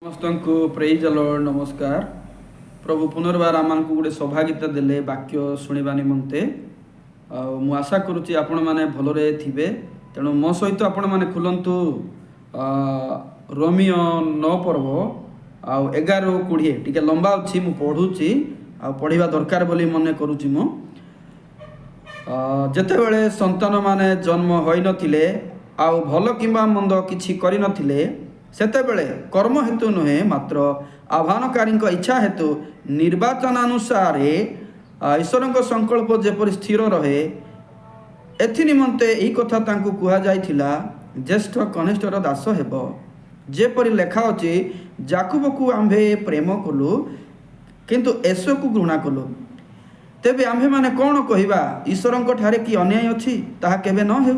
समस्त को praise Lord नमस्कार। प्रभु पुनर्बार आम को गोटे सौभाग्यता देले वाक्य शुणा निमंते मु आशा करुच्ची आपण मैंने भलरे थे। तेणु मो सहित आपण मैंने खुलतु रोमियो 9 पर्व आउ 11-20 टी लंबा अच्छी मु पढ़ुची पढ़ा दरकार बोली मन करुच्ची। मु जेतेबेले संतान माने जन्म होई नथिले आउ भल किंबा मंद किछि करि नथिले सेतेबेले कर्म हेतु नुहे मात्र आह्वानकारी इच्छा हेतु निर्वाचनानुसार ईश्वर संकल्प जेपरि स्थिर रहे एथि निमंते यही कथा तांकु कुहा जाइथिला ज्येष्ठ कनिष्ठर दास हेब। जेपरि लेखा अछि जाकुब को आम्भे प्रेम कलु किंतु एसो को घृणा कलु। तेबे आम्भे माने कौन कहिबा ईश्वर ठारे कि अन्याय अछि ताहा केबे न हेउ।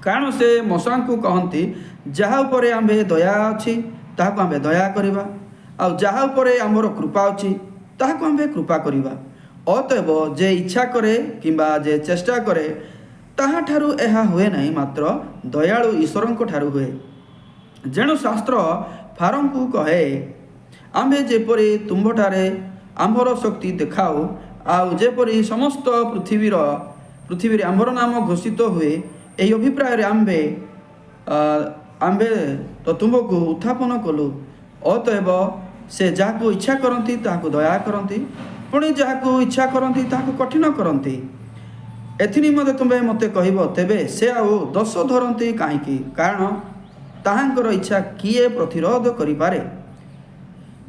कारण से मशा को कहती जहाँ उपरे आम्भे दया अच्छी ताहाको आम्भे दया करिबा आउ जहाँ उपरे आमर कृपा अच्छी ताहाको आम्भे कृपा करिबा। अतएव जे इच्छा करे किंबा जे चेष्टा करे ताहा ठारू एहा हुए नहीं मात्र दयालु ईश्वर ठारू हुए। जेणु शास्त्र फारम को कहे आम्भे जेपरि तुम्भठारे आम्भर शक्ति देखाओ आउ जेपरि समस्त पृथ्वी आम्भर नाम घोषित हुए यही अभिप्राय आम्भे आम्भे तो तुमको उत्थापन कलु। अतएव से जहाँ इच्छा करती ताको दया करती पुणी जहाँ इच्छा करती ताको कठिन करती। एथि निमंते तुम्हें मते कहब तेबे से आउ दस धरती कहीं कारण ताहांकर इच्छा किए प्रतिरोध करिपारे।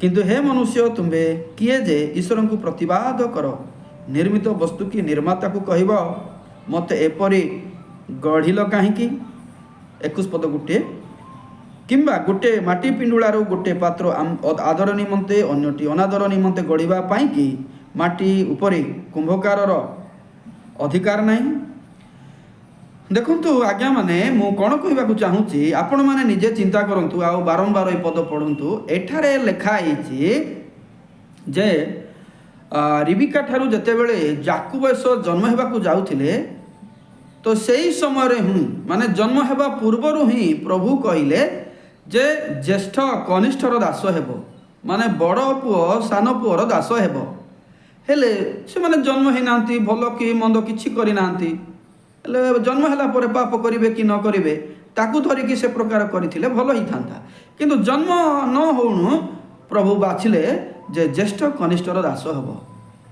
किंतु हे मनुष्य तुम्हें किए जे ईश्वर को प्रतिवाद कर निर्मित वस्तु की निर्माता को कहब मते एपरी गढ़िल कहीं 21 पद गोटे किंबा गोटे माटी पिंडुलारू गोटे पात्र आदर निमंते अन्यटी अनादर निमंते गढ़िबा पाई कि माटी उपरे कुंभकारर अधिकार नहीं। देखंतु आज्ञा माने मु कौन कहबाकू चाहूँगी आपण माने निजे चिंता करंतु आ बारंबार ए पद पढ़ंतु। एठारे लेखा आइछि जे रिबिका ठारू जेतेबेले जाकुब जन्म हेबाकू जाउथिले तो सही समय हूँ माने जन्म हेबा पूर्वर ही प्रभु कहले जे ज्येष्ठ कनिष्ठर दास हेब माने बड़ पुओ सान पुओर दास हेब। हेले से माने जन्म ही नांती भल कि मंद किछि करि नांती हेले जन्म होला परे पाप करिवे कि न करिवे ताकू धरिकी से प्रकार करिथिले भल ही थांता। किंतु जन्म न होउनु प्रभु बाछिले जे ज्येष्ठ कनिष्ठर दास हेब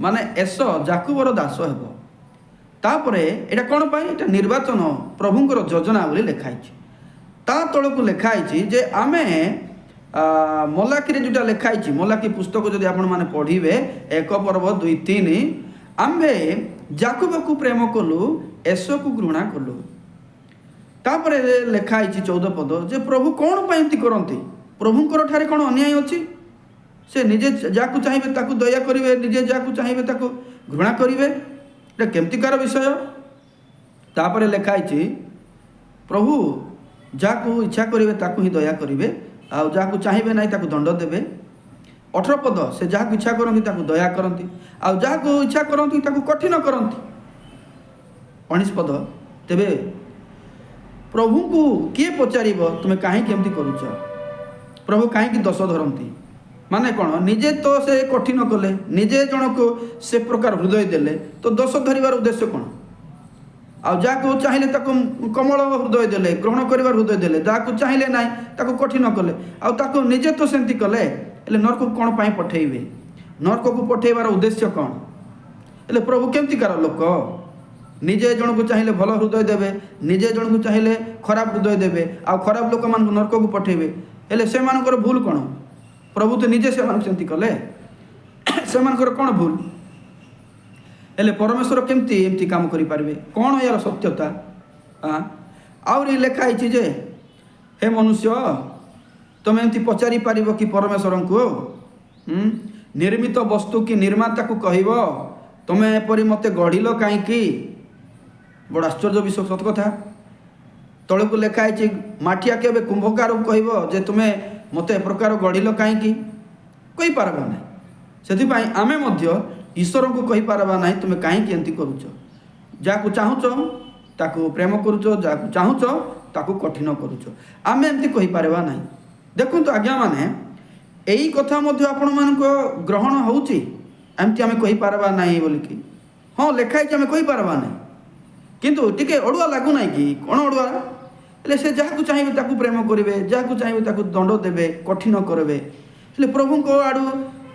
माने एस जाकुबर दास हेब। तापरे एटा कौन पाई एटा निर्वाचन प्रभुंकर योजना बोली लिखाई ता तलक लिखाई जे आमे मलाकी जोटा लिखाई मलाकी पुस्तक जदि आपण माने पढ़िबे 1 पर्व 2-3 आम्भे जाकुब को प्रेम कलु एसो को घृणा कलु। तापरे लिखाई 14 पद जे प्रभु कौन पाई एंती करंती प्रभुंकर ठारे कौन अन्याय अछि से निजे जाकु चाहिबे ताकु दया करिवे निजे जाकु चाहिबे ताकु घृणा करिवे एटा केमतिकार विषय। तापरे लिखाई प्रभु जाकु इच्छा करिवे ताकु ही दया करिवे आउ जाकु चाहिबे नाही ताकु दंड देबे। 18 पद से जाकु इच्छा करंती ताकु दया करंती आउ जाकु इच्छा करंती ताकु कठिन करंती। 19 पद तेबे प्रभु को किए पचारिबो तुमे काहे केमति करूछ प्रभु काहे कि दस धरंती माने कौन निजे तो से कठिन कले निजे जन को से प्रकार हृदय देले तो दोष धरिबार उद्देश्य कौन आउ जाको चाहिए ताको कमल हृदय देले ग्रहण करिबार हृदय देले जाको चाहिए नाई ताको कठिन कले आउ ताको निजे तो सेंती कले एले नरक को कौन पाई पठेइबे नरक को पठेइबार उद्देश्य कौन एले प्रभु केमति कर लोक निजे जन को चाहिए भल हृदय देबे निजे जन को चाहिए खराब हृदय देबे आउ खराब लोक मान नरक को पठेइबे एले से मानकर भूल कौन प्रभु तो निजे से कले से कौन भूल हेले परमेश्वर केमती एमती काम करि पारिबे कौन यार सत्यता आउरी लेखाई जे हे मनुष्य तुम एमती पचारि पारिबो कि परमेश्वर को निर्मित वस्तु की निर्माता को कहब तुमे एपरि मते गढ़िल कहीं बड़ आश्चर्य विषय सत कथा। तले को लेखाई माटिया केबे कुंभकार को कहब जे तुमे मते प्रकार गढ़िल कहीं कही पारबा ना से आमे मध्य ईश्वर को कही पारबा ना तुम कहीं एंती करुच जहाँ चाहूच ताकू प्रेम करुच जहाँ चाहूच ताकू कठिन करुच आमे एमती कही पारबा ना। देखो आज्ञा माने ଏଇ କଥା ମଧ୍ୟ ଆପଣମାନଙ୍କ ଗ୍ରହଣ ହେଉଛି ଏମିତି ଆମେ କହିପାରିବା ନାହିଁ ବୋଲିକି। ହଁ ଲେଖା ହେଇଛି ଆମେ କହିପାରିବା ନାହିଁ, କିନ୍ତୁ ଟିକେ ଅଡ଼ୁଆ ଲାଗୁନାହିଁ କି? କ'ଣ ଅଡ଼ୁଆ? ହେଲେ ସେ ଯାହାକୁ ଚାହିଁବେ ତାକୁ ପ୍ରେମ କରିବେ, ଯାହାକୁ ଚାହିଁବେ ତାକୁ ଦଣ୍ଡ ଦେବେ, କଠିନ କରିବେ। ହେଲେ ପ୍ରଭୁଙ୍କ ଆଡ଼ୁ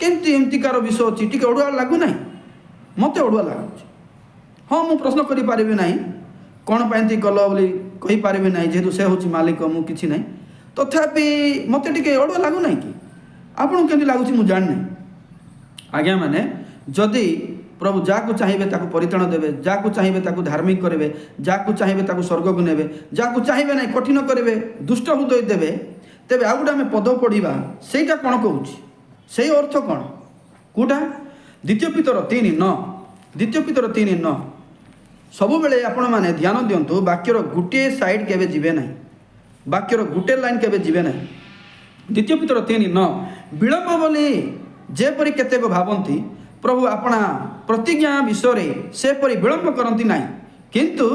କେମିତି ଏମିତିକାର ବିଷୟ ଅଛି? ଟିକେ ଅଡ଼ୁଆ ଲାଗୁନାହିଁ? ମୋତେ ଅଡ଼ୁଆ ଲାଗୁଛି। ହଁ ମୁଁ ପ୍ରଶ୍ନ କରିପାରିବି ନାହିଁ କ'ଣ ପାଇଁ ଏମିତି କଲ ବୋଲି କହିପାରିବି ନାହିଁ, ଯେହେତୁ ସେ ହେଉଛି ମାଲିକ, ମୁଁ କିଛି ନାହିଁ। ତଥାପି ମୋତେ ଟିକେ ଅଡ଼ୁଆ ଲାଗୁନାହିଁ କି? ଆପଣଙ୍କୁ କେମିତି ଲାଗୁଛି ମୁଁ ଜାଣିନାହିଁ। ଆଜ୍ଞା ମାନେ ଯଦି ପ୍ରଭୁ ଯାହାକୁ ଚାହିଁବେ ତାକୁ ପରିତ୍ରାଣ ଦେବେ, ଯାହାକୁ ଚାହିଁବେ ତାକୁ ଧାର୍ମିକ କରିବେ, ଯାହାକୁ ଚାହିଁବେ ତାକୁ ସ୍ୱର୍ଗକୁ ନେବେ, ଯାହାକୁ ଚାହିଁବେ ନାହିଁ କଠିନ କରିବେ, ଦୁଷ୍ଟ ହୃଦୟ ଦେବେ, ତେବେ ଆଉ ଗୋଟେ ଆମେ ପଦ ପଢ଼ିବା, ସେଇଟା କ'ଣ କହୁଛି? ସେଇ ଅର୍ଥ କ'ଣ? କେଉଁଟା? ଦ୍ୱିତୀୟ ପିତର 3:9। ଦ୍ୱିତୀୟ ପିତର 3:9। ସବୁବେଳେ ଆପଣମାନେ ଧ୍ୟାନ ଦିଅନ୍ତୁ, ବାକ୍ୟର ଗୋଟିଏ ସାଇଡ଼୍ କେବେ ଯିବେ ନାହିଁ, ବାକ୍ୟର ଗୋଟେ ଲାଇନ୍ କେବେ ଯିବେ ନାହିଁ। ଦ୍ୱିତୀୟ ପିତର 3:9। ବିଳମ୍ବ ବୋଲି ଯେପରି କେତେକ ଭାବନ୍ତି, ପ୍ରଭୁ ଆପଣା ପ୍ରତିଜ୍ଞା ବିଷୟରେ ସେପରି ବିଳମ୍ବ କରନ୍ତି ନାହିଁ, କିନ୍ତୁ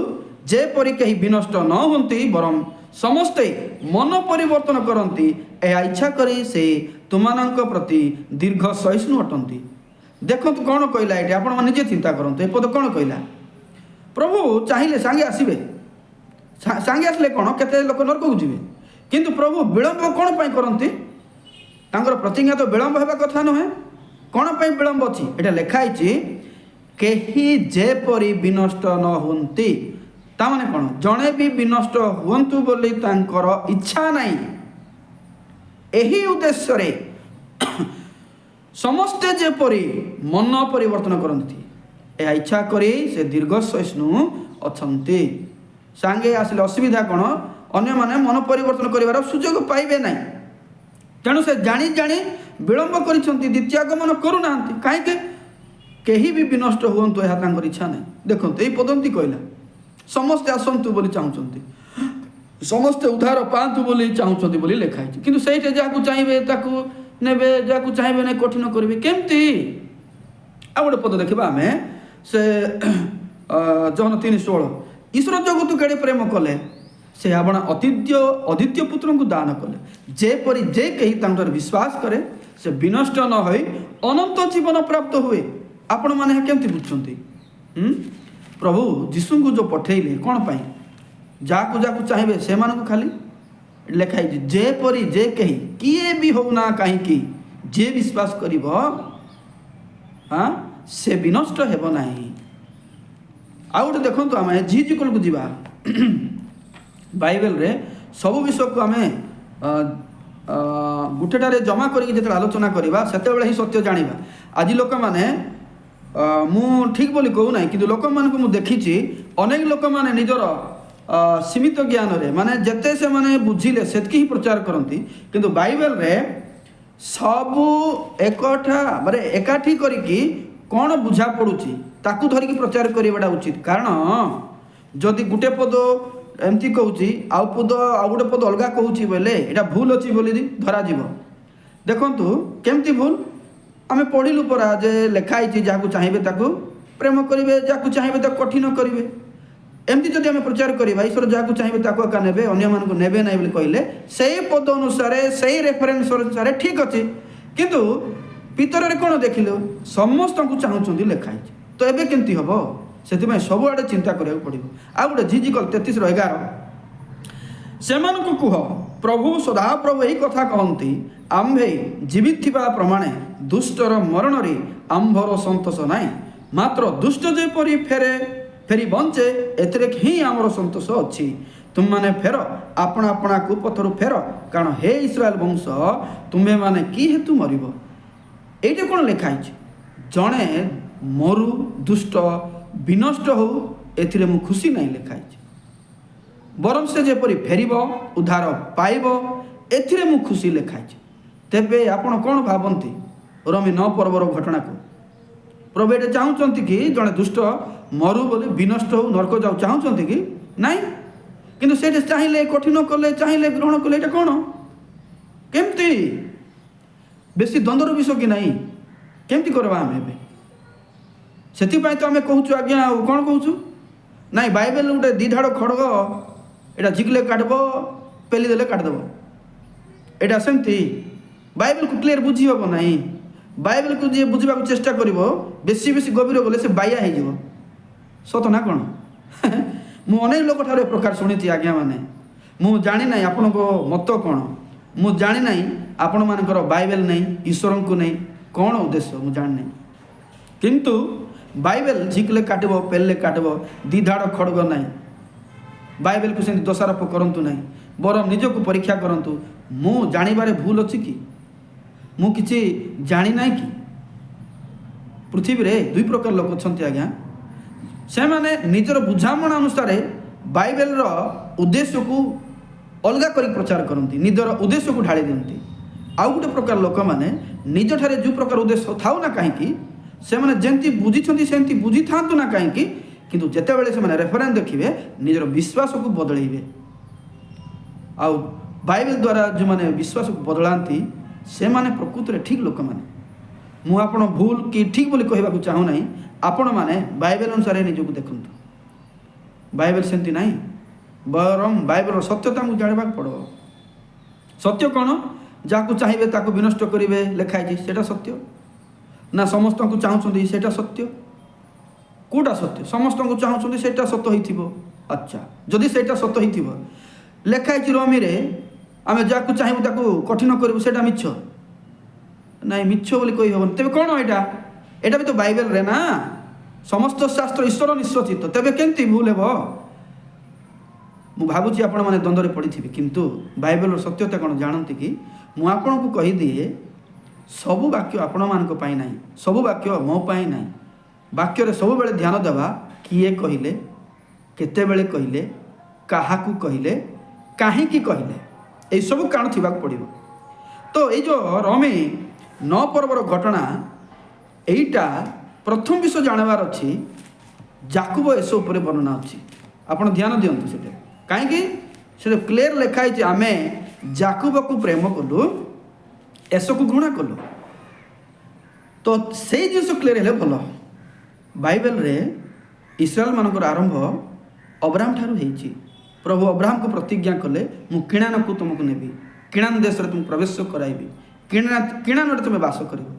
ଯେପରି କେହି ବିନଷ୍ଟ ନ ହୁଅନ୍ତି, ବରଂ ସମସ୍ତେ ମନ ପରିବର୍ତ୍ତନ କରନ୍ତି, ଏହା ଇଚ୍ଛା କରି ସେ ତୁମମାନଙ୍କ ପ୍ରତି ଦୀର୍ଘ ସହିଷ୍ଣୁ ଅଟନ୍ତି। ଦେଖନ୍ତୁ କ'ଣ କହିଲା ଏଠି, ଆପଣମାନେ ନିଜେ ଚିନ୍ତା କରନ୍ତୁ। ଏ ପଦ କ'ଣ କହିଲା? ପ୍ରଭୁ ଚାହିଁଲେ ସାଙ୍ଗେ ଆସିବେ, ସାଙ୍ଗେ ଆସିଲେ କ'ଣ କେତେ ଲୋକ ନରକକୁ ଯିବେ, କିନ୍ତୁ ପ୍ରଭୁ ବିଳମ୍ବ କ'ଣ ପାଇଁ କରନ୍ତି? ତାଙ୍କର ପ୍ରତିଜ୍ଞା ତ ବିଳମ୍ବ ହେବା କଥା ନୁହେଁ। କ'ଣ ପାଇଁ ବିଳମ୍ବ ଅଛି? ଏଇଟା ଲେଖା ହେଇଛି, କେହି ଯେପରି ବିନଷ୍ଟ ନ ହୁଅନ୍ତି। ତାମାନେ କ'ଣ? ଜଣେ ବି ବିନଷ୍ଟ ହୁଅନ୍ତୁ ବୋଲି ତାଙ୍କର ଇଚ୍ଛା ନାହିଁ। ଏହି ଉଦ୍ଦେଶ୍ୟରେ ସମସ୍ତେ ଯେପରି ମନ ପରିବର୍ତ୍ତନ କରନ୍ତି, ଏହା ଇଚ୍ଛା କରି ସେ ଦୀର୍ଘ ସହିଷ୍ଣୁ ଅଛନ୍ତି। ସାଙ୍ଗେ ଆସିଲେ ଅସୁବିଧା କ'ଣ? ଅନ୍ୟମାନେ ମନ ପରିବର୍ତ୍ତନ କରିବାର ସୁଯୋଗ ପାଇବେ ନାହିଁ। ତେଣୁ ସେ ଜାଣି ଜାଣି ବିଳମ୍ବ କରିଛନ୍ତି, ଦ୍ୱିତୀୟ ଆଗମନ କରୁନାହାନ୍ତି। କାହିଁକି? କେହି ବି ବିନଷ୍ଟ ହୁଅନ୍ତୁ ଏହା ତାଙ୍କର ଇଚ୍ଛା ନାହିଁ। ଦେଖନ୍ତୁ ଏଇ ପଦନ୍ତି କହିଲା, ସମସ୍ତେ ଆସନ୍ତୁ ବୋଲି ଚାହୁଁଛନ୍ତି, ସମସ୍ତେ ଉଦ୍ଧାର ପାଆନ୍ତୁ ବୋଲି ଚାହୁଁଛନ୍ତି ବୋଲି ଲେଖା ହେଇଛି, କିନ୍ତୁ ସେଇଠି ଯାହାକୁ ଚାହିଁବେ ତାକୁ ନେବେ, ଯାହାକୁ ଚାହିଁବେ ନାହିଁ କଠିନ କରିବେ। କେମିତି? ଆଉ ଗୋଟେ ପଦ ଦେଖିବା ଆମେ, ସେ ଜହନ 3:16। ଈଶ୍ୱର ଜଗତକୁ କେଡ଼େ ପ୍ରେମ କଲେ, ସେ ଆପଣା ଅଦ୍ୱିତୀୟ ପୁତ୍ରଙ୍କୁ ଦାନ କଲେ, ଯେପରି ଯେ କେହି ତାଙ୍କର ବିଶ୍ୱାସ କରେ ସେ ବିନଷ୍ଟ ନ ହୋଇ ଅନନ୍ତ ଜୀବନ ପ୍ରାପ୍ତ ହୁଏ। ଆପଣମାନେ ଏହା କେମିତି ବୁଝୁଛନ୍ତି? ପ୍ରଭୁ ଯୀଶୁଙ୍କୁ ଯେଉଁ ପଠେଇଲେ କ'ଣ ପାଇଁ? ଯାହାକୁ ଯାହାକୁ ଚାହିଁବେ ସେମାନଙ୍କୁ ଖାଲି ଲେଖା ହେଇଛି, ଯେପରି ଯେ କେହି, କିଏ ବି ହଉନା କାହିଁକି, ଯିଏ ବିଶ୍ୱାସ କରିବ ସେ ବିନଷ୍ଟ ହେବ ନାହିଁ। ଆଉ ଗୋଟେ ଦେଖନ୍ତୁ, ଆମେ ଝିଝିକଲକୁ ଯିବା। ବାଇବେଲରେ ସବୁ ବିଷୟକୁ ଆମେ ଗୋଟେଟାରେ ଜମା କରିକି ଯେତେବେଳେ ଆଲୋଚନା କରିବା, ସେତେବେଳେ ହିଁ ସତ୍ୟ ଜାଣିବା। ଆଜି ଲୋକମାନେ, ମୁଁ ଠିକ୍ ବୋଲି କହୁନାହିଁ, କିନ୍ତୁ ଲୋକମାନଙ୍କୁ ମୁଁ ଦେଖିଛି, ଅନେକ ଲୋକମାନେ ନିଜର ସୀମିତ ଜ୍ଞାନରେ, ମାନେ ଯେତେ ସେମାନେ ବୁଝିଲେ ସେତିକି ହିଁ ପ୍ରଚାର କରନ୍ତି, କିନ୍ତୁ ବାଇବେଲରେ ସବୁ ଏକାଠି କରିକି କ'ଣ ବୁଝା ପଡ଼ୁଛି ତାକୁ ଧରିକି ପ୍ରଚାର କରିବାଟା ଉଚିତ। କାରଣ ଯଦି ଗୋଟେ ପଦ ଏମିତି କହୁଛି, ଆଉ ଗୋଟେ ପଦ ଅଲଗା କହୁଛି ବୋଇଲେ ଏଇଟା ଭୁଲ ଅଛି ବୋଲି ଧରାଯିବ। ଦେଖନ୍ତୁ କେମିତି ଭୁଲ? ଆମେ ପଢ଼ିଲୁ ପରା ଯେ ଲେଖା ହେଇଛି, ଯାହାକୁ ଚାହିଁବେ ତାକୁ ପ୍ରେମ କରିବେ, ଯାହାକୁ ଚାହିଁବେ ତାକୁ କଠିନ କରିବେ। ଏମିତି ଯଦି ଆମେ ପ୍ରଚାର କରିବା, ଈଶ୍ୱର ଯାହାକୁ ଚାହିଁବେ ତାକୁ ଏକା ନେବେ, ଅନ୍ୟମାନଙ୍କୁ ନେବେ ନାହିଁ ବୋଲି କହିଲେ, ସେଇ ପଦ ଅନୁସାରେ, ସେଇ ରେଫରେନ୍ସ ଅନୁସାରେ ଠିକ୍ ଅଛି, କିନ୍ତୁ ଭିତରରେ କ'ଣ ଦେଖିଲୁ? ସମସ୍ତଙ୍କୁ ଚାହୁଁଛନ୍ତି ଲେଖା ହେଇଛି, ତ ଏବେ କେମିତି ହେବ? ସେଥିପାଇଁ ସବୁଆଡ଼େ ଚିନ୍ତା କରିବାକୁ ପଡ଼ିବ। ଆଉ ଗୋଟେ ଝିଝିକଲ 33:11। ସେମାନଙ୍କୁ କୁହ, ପ୍ରଭୁ ସଦାପ୍ରଭୁ ଏହି କଥା କହନ୍ତି, ଆମ୍ଭେ ଜୀବିତ ଥିବା ପ୍ରମାଣେ ଦୁଷ୍ଟର ମରଣରେ ଆମ୍ଭର ସନ୍ତୋଷ ନାହିଁ, ମାତ୍ର ଦୁଷ୍ଟ ଯେପରି ଫେରି ବଞ୍ଚେ, ଏଥିରେ ହିଁ ଆମର ସନ୍ତୋଷ ଅଛି। ତୁମମାନେ ଫେର, ଆପଣା ଆପଣା କୁପଥରୁ ଫେର, କାରଣ ହେ ଇସ୍ରାଏଲ ବଂଶ, ତୁମେମାନେ କି ହେତୁ ମରିବ? ଏଇଟା କ'ଣ ଲେଖା ହେଇଛି? ଜଣେ ମରୁ, ଦୁଷ୍ଟ ବିନଷ୍ଟ ହଉ, ଏଥିରେ ମୁଁ ଖୁସି ନାହିଁ ଲେଖା ହେଇଛି। ବରଂ ସେ ଯେପରି ଫେରିବ, ଉଦ୍ଧାର ପାଇବ, ଏଥିରେ ମୁଁ ଖୁସି ଲେଖା ହେଇଛି। ତେବେ ଆପଣ କ'ଣ ଭାବନ୍ତି ରୋମୀ 9 ପର୍ବର ଘଟଣାକୁ? ପ୍ରଭୁ ଏଇଟା ଚାହୁଁଛନ୍ତି କି ଜଣେ ଦୁଷ୍ଟ ମରୁ ବୋଲି, ବିନଷ୍ଟ ହଉ, ନରକ ଯାଉ ଚାହୁଁଛନ୍ତି କି? ନାଇଁ। କିନ୍ତୁ ସେଇଟା ଚାହିଁଲେ କଠିନ କଲେ, ଚାହିଁଲେ ଗ୍ରହଣ କଲେ। ଏଇଟା କ'ଣ? କେମିତି? ବେଶୀ ଦ୍ୱନ୍ଦ୍ୱର ବିଷୟ କି ନାହିଁ? କେମିତି କରିବା ଆମେ ଏବେ? ସେଥିପାଇଁ ତ ଆମେ କହୁଛୁ, ଆଜ୍ଞା ଆଉ କ'ଣ କହୁଛୁ? ନାଇଁ, ବାଇବେଲ ଗୋଟେ 2 ଧାଡ଼ ଖଡ଼ଗ, ଏଇଟା ଝିକିଲେ କାଟିବ, ପେଲି ଦେଲେ କାଟିଦେବ। ଏଇଟା ସେମିତି बाइबल को क्लियर बुझी हम ना बाइबल को जी बुझा चेष्टा कर बेसी बेसी गभीर गले से बाया हो सत ना कौन मु अनेक लोक ठार प्रकार शुणी आज्ञा मैंने मु जानी ना आपण को मत कौन मु जानी ना आपण मानकर बाइबल नहीं ईश्वर को नहीं कौन उद्देश्य मु जानी ना किंतु बाइबल झिकले काटब पेलले काटब दिधाड़ खड़ग ना बाइबल को सेमती दोषारोप करंतु नहीं बरम निज को परीक्षा करंतु मु जानिबारे भूल अच्छी कि मु किछि जानी ना कि पृथ्वी रे दुई प्रकार लोक अछंती आज्ञा से माने निजर बुझामणा अनुसार बाइबल रो उद्देश्य को अलगा करी प्रचार करती निजर उद्देश्य को ढाली दियंती आउ गोटे प्रकार लोक मैंने निज ठारे जो प्रकार उद्देश्य थाउ ना कहीं से माने जेंती बुझी सेमती बुझी थांतु ना कहीं किंतु जेतेबेले से माने रेफरेंस देखिए निजर विश्वास को बदलैबे आउ बाइबल द्वारा जो माने विश्वास को बदलांती से माने प्रकृत रे ठीक लोक माने मु आपण भूल कि ठीक बोली कहबा को चाहू नहीं आपण माने बाइबल अनुसार निजको देखंतु बाइबल सेमती नहीं बरम बाइबल सत्यता को जानवा पड़ो सत्य कौन जहाँ चाहिए ताको विनष्ट करेंगे लिखाई सेटा सत्य ना समस्त को चाहूँ सेटा सत्य कौटा सत्य समस्त को चाहूँ सेटा सत्य हो अच्छा जदि सेटा सत्य हो लिखाई रोमी रे आम जहाँ चाहिए ताको कठिन करूँ सेटा मिछ ना मिछ बोली कही हम तेज कौन यहाँ भी तो बाइबल रे ना समस्त शास्त्र ईश्वर निश्चित तेज केमती भूल हे मु भावुची आपण माने द्वंद्व पड़ी थी किंतु बाइबल सत्यता कौन जानती कि मु आपण को कही दिए सबु वाक्य आपण मान को पाई नहीं सबु वाक्य मो पाई नहीं वाक्य रे सब बेले ध्यान देवा किए कहले केते बेले कहले काहाकू कहले काहे की कहले ए सब कारण थिबा पड़िबो तो ए जो रमे 9 पर्वर घटना एटा प्रथम विषय जानवार अछि जाकुब एसो ऊपर वर्णना अछि आपण ध्यान दियंतु सेटे कहीं से क्लियर लिखाई आमे जाकुब को प्रेम कलु एसो को घृणा कलु तो से जिस क्लियर है भल बाइबल रे इस्राएल मानकर आरंभ अब्राहम ठारू होईची प्रभु अब्राहम को प्रतिज्ञा कले मु किणान को तुमको नेबी किणान देश रे तुम प्रवेश कराइबी किणान रे तुम वास करिवो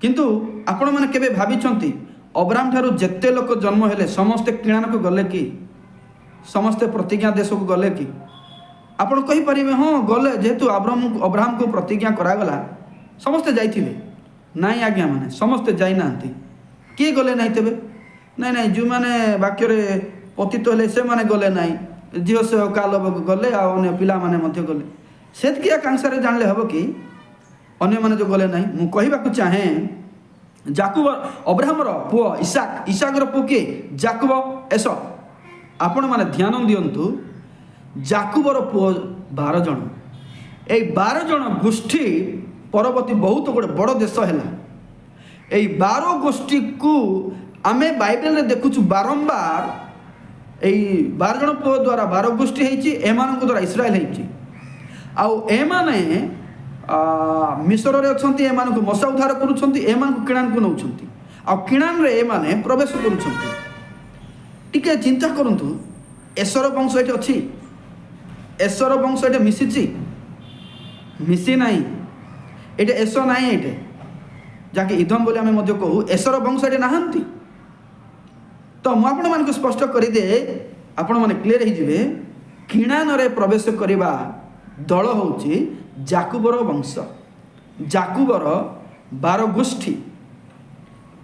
किंतु आपण माने केबे भाबिचंती अब्राहम ठारू जेते लोक जन्म हेले समस्त किणान को गले कि समस्ते प्रतिज्ञा देश को गले कि आपण कही परिबे हाँ गले जेहेतु अब्राहम को प्रतिज्ञा करागला समस्ते जाइथिबे नाई आज्ञा माने समस्ते जाई नांती किए गले नाई तेबे नाई नाई जो माने वाक्य रे पतित हेले से माने गले नाई झील से काल गले आ अन्य पिला माने मध्य गले सेतकी आकांक्षा रे जानले हबो कि अन्य माने जो गले नाई मु कहिबा को चाहे जाकुब अब्राहम रो पुओ इसाक रो पुओ के जाकुब एसो आपण माने ध्यान दियंतु जाकुबर पुओ 12 जन ए 12 जन गोष्ठी परवर्ती बहुत गोटे बड़ देश है यही 12 गोष्ठी को आमे बाइबल रे देखुछु बारंबार यही 12 जन पुओ द्वारा 12 गोष्ठी होती एमान द्वारा इस्राएल होती आउ एमाने मिस्र रे अछंती एमान को मशा उद्धार करूछंती एमान को किणान को नउछंती आ किणान रे एमाने प्रवेश करूछंती टिके चिंता करंतु एसर वंश ये अच्छी एसर वंश ये मिसी नाई ये एस ना ये जहाँकि इधम बोली आम कहू एसर वंश ये नहांती तो मुझे मान को स्पष्ट करदे आपण मैंने क्लीयर हो किणान रे प्रवेश करवा दल हूँ जाकुबर वंश जाकुबर 12 गोष्ठी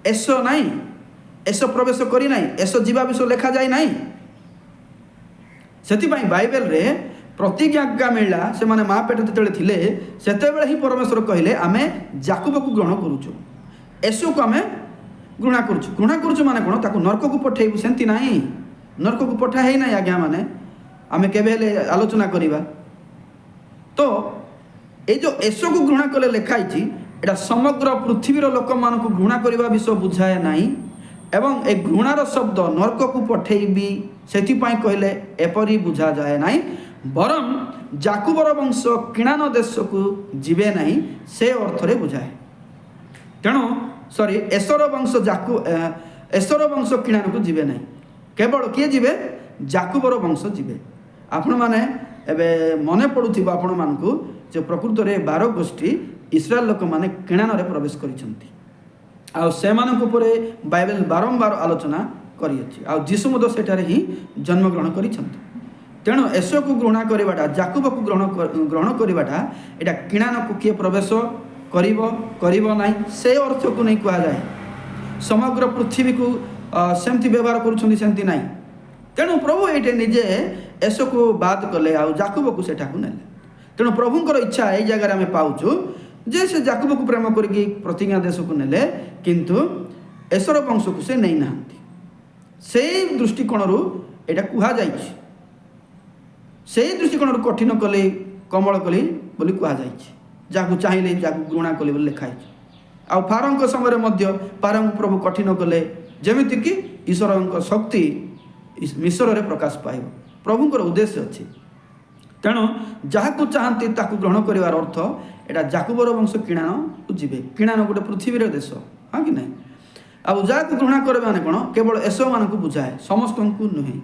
एस नाई एस प्रवेश करी नाई एस जीवा विषय लिखा जाए नाई से बाइबल रे प्रतिज्ञा मिलला से माने माँ पेट जिते थे से ही परमेश्वर कहले आमे जाकुब को ग्रहण करुचु एसो को आमे घृणा करुचु माने कौन ताको नरक को पठेबू सेमती नाई नरक को पठा है ना आज्ञा माने आमे केबे आलोचना करिबा तो ये जो एसो को घृणा कले लिखाई एटा समग्र पृथ्वीर लोक मान को घृणा करने विषय बुझाए नाई एवं ए घृणार शब्द नरक को पठेबी से कहले एपरी बुझा जाए नाई बरम जाकुबर वंश किणान देश को जीवे नहीं से अर्थ रे बुझाए तेणु सॉरी एसर वंश एसर वंश किणान को जीवे नहीं केवल किए जीवे जाकुबर वंश जीवे आपण माने एबे मने पड़ुथिबो आपण मानकु जे प्रकृत रे 12 गोष्ठी ଇସ୍ରାଏଲ ଲୋକମାନେ କିଣାନରେ ପ୍ରବେଶ କରିଛନ୍ତି। ଆଉ ସେମାନଙ୍କ ଉପରେ ବାଇବେଲ ବାରମ୍ବାର ଆଲୋଚନା କରିଅଛି। ଆଉ ଯୀଶୁ ମଧ୍ୟ ସେଠାରେ ହିଁ ଜନ୍ମଗ୍ରହଣ କରିଛନ୍ତି। ତେଣୁ ଏସୋକୁ ଘୃଣା କରିବାଟା, ଯାକୁବକୁ ଗ୍ରହଣ କରିବାଟା, ଏଇଟା କିଣାନକୁ କିଏ ପ୍ରବେଶ କରିବ ନାହିଁ, ସେ ଅର୍ଥକୁ ନେଇ କୁହାଯାଏ। ସମଗ୍ର ପୃଥିବୀକୁ ସେମିତି ବ୍ୟବହାର କରୁଛନ୍ତି, ସେମିତି ନାହିଁ। ତେଣୁ ପ୍ରଭୁ ଏଇଠି ନିଜେ ଏସୋକୁ ବାଦ କଲେ ଆଉ ଯାକୁବକୁ ସେଠାକୁ ନେଲେ। ତେଣୁ ପ୍ରଭୁଙ୍କର ଇଚ୍ଛା ଏଇ ଜାଗାରେ ଆମେ ପାଉଛୁ ଯେ ସେ ଯାକୁବକୁ ପ୍ରେମ କରିକି ପ୍ରତିଜ୍ଞା ଦେଶକୁ ନେଲେ, କିନ୍ତୁ ଏସର ବଂଶକୁ ସେ ନେଇନାହାନ୍ତି। ସେଇ ଦୃଷ୍ଟିକୋଣରୁ ଏଇଟା କୁହାଯାଇଛି। ସେଇ ଦୃଷ୍ଟିକୋଣରୁ କଠିନ କଲି କୋମଳ କଲି ବୋଲି କୁହାଯାଇଛି। ଯାହାକୁ ଚାହିଁଲେ ଯାହାକୁ ଘୃଣା କଲେ ବୋଲି ଲେଖା ହେଇଛି। ଆଉ ଫାରୋଙ୍କ ସମୟରେ ମଧ୍ୟ ଫାରୋଙ୍କୁ ପ୍ରଭୁ କଠିନ କଲେ, ଯେମିତିକି ଈଶ୍ୱରଙ୍କ ଶକ୍ତି ମିଶ୍ରରେ ପ୍ରକାଶ ପାଇବ। ପ୍ରଭୁଙ୍କର ଉଦ୍ଦେଶ୍ୟ ଅଛି। ତେଣୁ ଯାହାକୁ ଚାହାନ୍ତି ତାକୁ ଗ୍ରହଣ କରିବାର ଅର୍ଥ ଏଇଟା ଯାକୁବର ବଂଶ କିଣାନକୁ ଯିବେ। କିଣାନ ଗୋଟେ ପୃଥିବୀର ଦେଶ, ହଁ କି ନାହିଁ? ଆଉ ଯାହାକୁ ଘୃଣା କରିବେ ମାନେ କ'ଣ? କେବଳ ଏସବମାନଙ୍କୁ ବୁଝାଏ, ସମସ୍ତଙ୍କୁ ନୁହେଁ,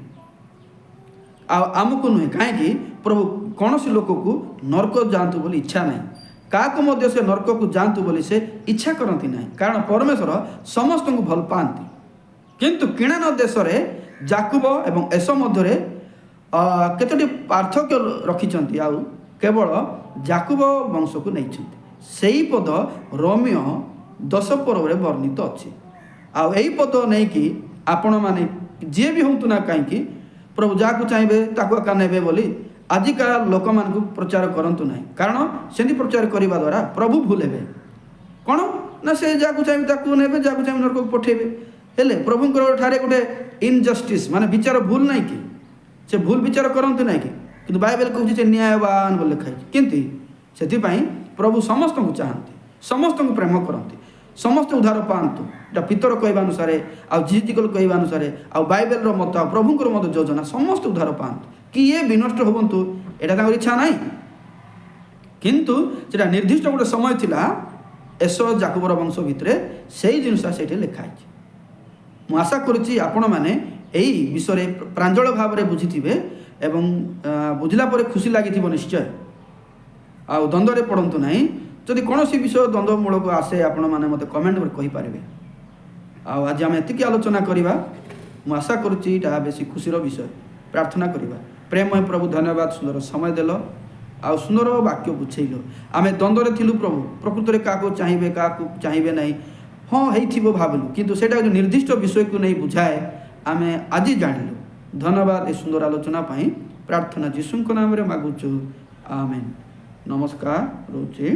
ଆଉ ଆମକୁ ନୁହେଁ। କାହିଁକି? ପ୍ରଭୁ କୌଣସି ଲୋକକୁ ନର୍କ ଯାଆନ୍ତୁ ବୋଲି ଇଚ୍ଛା ନାହିଁ। କାହାକୁ ମଧ୍ୟ ସେ ନର୍କକୁ ଯାଆନ୍ତୁ ବୋଲି ସେ ଇଚ୍ଛା କରନ୍ତି ନାହିଁ, କାରଣ ପରମେଶ୍ୱର ସମସ୍ତଙ୍କୁ ଭଲ ପାଆନ୍ତି। କିନ୍ତୁ କିଣାନ ଦେଶରେ ଯାକୁବ ଏବଂ ଏସ ମଧ୍ୟରେ କେତୋଟି ପାର୍ଥକ୍ୟ ରଖିଛନ୍ତି। ଆଉ କେବଳ ଯାକୁବ ବଂଶକୁ ନେଇଛନ୍ତି। ସେଇ ପଦ ରୋମିଓ 10 ପର୍ବରେ ବର୍ଣ୍ଣିତ ଅଛି। ଆଉ ଏଇ ପଦ ନେଇକି ଆପଣମାନେ ଯିଏ ବି ହୁଅନ୍ତୁ ନା କାହିଁକି, ପ୍ରଭୁ ଯାହାକୁ ଚାହିଁବେ ତାକୁ ଏକା ନେବେ ବୋଲି ଆଜିକା ଲୋକମାନଙ୍କୁ ପ୍ରଚାର କରନ୍ତୁ ନାହିଁ। କାରଣ ସେମିତି ପ୍ରଚାର କରିବା ଦ୍ୱାରା ପ୍ରଭୁ ଭୁଲ ହେବେ। କ'ଣ ନା ସେ ଯାହାକୁ ଚାହିଁବେ ତାକୁ ନେବେ, ଯାହାକୁ ଚାହିଁବେ ନରକକୁ ପଠେଇବେ। ହେଲେ ପ୍ରଭୁଙ୍କର ଠାରେ ଗୋଟେ ଇନଜଷ୍ଟିସ୍, ମାନେ ବିଚାର ଭୁଲ ନାହିଁ କି? ସେ ଭୁଲ ବିଚାର କରନ୍ତି ନାହିଁ କି? କିନ୍ତୁ ବାଇବେଲ କହୁଛି ସେ ନ୍ୟାୟବାନ ବୋଲି ଲେଖା ହେଇଛି। କିନ୍ତୁ ସେଥିପାଇଁ ପ୍ରଭୁ ସମସ୍ତଙ୍କୁ ଚାହାନ୍ତି, ସମସ୍ତଙ୍କୁ ପ୍ରେମ କରନ୍ତି, ସମସ୍ତେ ଉଦ୍ଧାର ପାଆନ୍ତୁ। ଏଇଟା ପିତର କହିବା ଅନୁସାରେ, ଆଉ ଜିଜିକଲ କହିବା ଅନୁସାରେ, ଆଉ ବାଇବେଲର ମତ, ଆଉ ପ୍ରଭୁଙ୍କର ମଧ୍ୟ ଯୋଜନା, ସମସ୍ତେ ଉଦ୍ଧାର ପାଆନ୍ତୁ, କିଏ ବିନଷ୍ଟ ହୁଅନ୍ତୁ, ଏଇଟା ତାଙ୍କର ଇଚ୍ଛା ନାହିଁ। କିନ୍ତୁ ସେଟା ନିର୍ଦ୍ଦିଷ୍ଟ ଗୋଟେ ସମୟ ଥିଲା ଏସ ଯାକୁବର ବଂଶ ଭିତରେ, ସେଇ ଜିନିଷ ସେଇଠି ଲେଖା ହେଇଛି। ମୁଁ ଆଶା କରୁଛି ଆପଣମାନେ ଏହି ବିଷୟରେ ପ୍ରାଞ୍ଜଳ ଭାବରେ ବୁଝିଥିବେ ଏବଂ ବୁଝିଲା ପରେ ଖୁସି ଲାଗିଥିବ ନିଶ୍ଚୟ। ଆଉ ଦ୍ୱନ୍ଦ୍ୱରେ ପଡ଼ନ୍ତୁ ନାହିଁ। ଯଦି କୌଣସି ବିଷୟ ଦ୍ୱନ୍ଦ୍ୱମୂଳକ ଆସେ ଆପଣମାନେ ମୋତେ କମେଣ୍ଟ କରି କହିପାରିବେ। ଆଉ ଆଜି ଆମେ ଏତିକି ଆଲୋଚନା କରିବା। ମୁଁ ଆଶା କରୁଛି ଏଇଟା ବେଶୀ ଖୁସିର ବିଷୟ। ପ୍ରାର୍ଥନା କରିବା। ପ୍ରେମୟ ପ୍ରଭୁ, ଧନ୍ୟବାଦ, ସୁନ୍ଦର ସମୟ ଦେଲ ଆଉ ସୁନ୍ଦର ବାକ୍ୟ ବୁଝେଇଲ। ଆମେ ଦ୍ୱନ୍ଦ୍ୱରେ ଥିଲୁ ପ୍ରଭୁ, ପ୍ରକୃତରେ କାହାକୁ ଚାହିଁବେ କାହାକୁ ଚାହିଁବେ ନାହିଁ, ହଁ ହେଇଥିବ ଭାବିଲୁ, କିନ୍ତୁ ସେଇଟା ଯେଉଁ ନିର୍ଦ୍ଦିଷ୍ଟ ବିଷୟକୁ ନେଇ ବୁଝାଏ ଆମେ ଆଜି ଜାଣିଲୁ। ଧନ୍ୟବାଦ ଏ ସୁନ୍ଦର ଆଲୋଚନା ପାଇଁ। ପ୍ରାର୍ଥନା ଯୀଶୁଙ୍କ ନାମରେ ମାଗୁଛୁ, ଆମେନ୍। ନମସ୍କାର ରହୁଛି।